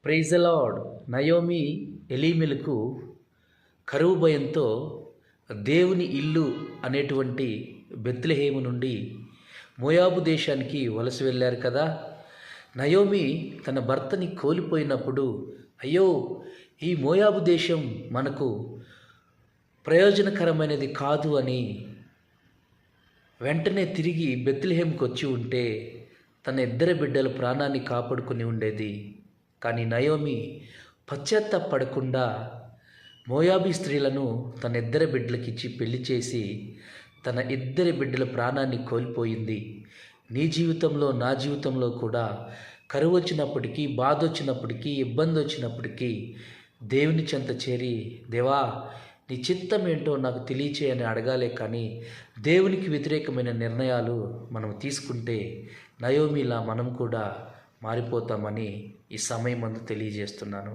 Praise the lord. Naomi ఎలీమెలకు కరువు భయంతో దేవుని ఇల్లు అనేటువంటి బెత్లెహేము నుండి మోయాబు దేశానికి వలస వెళ్ళారు కదా. నయోమి తన భర్తని కోల్పోయినప్పుడు, అయ్యో ఈ మోయాబు దేశం మనకు ప్రయోజనకరమైనది కాదు అని వెంటనే తిరిగి బెత్లెహేముకు వచ్చి ఉంటే తన ఇద్దరు బిడ్డల ప్రాణాన్ని కాపాడుకుని ఉండేది. కానీ నయోమి పశ్చాత్తాపడకుండా మోయాబీ స్త్రీలను తన ఇద్దరు బిడ్డలకిచ్చి పెళ్లి చేసి తన ఇద్దరి బిడ్డల ప్రాణాన్ని కోల్పోయింది. నీ జీవితంలో నా జీవితంలో కూడా కరువు వచ్చినప్పటికీ, బాధ వచ్చినప్పటికీ, ఇబ్బంది వచ్చినప్పటికీ దేవుని చెంత చేరి, దేవా నీ చిత్తం ఏంటో నాకు తెలియచేయని అడగాలే. కానీ దేవునికి వ్యతిరేకమైన నిర్ణయాలు మనం తీసుకుంటే నయోమిలా మనం కూడా మారిపోతామని ఈ సమయం ముందు తెలియజేస్తున్నాను.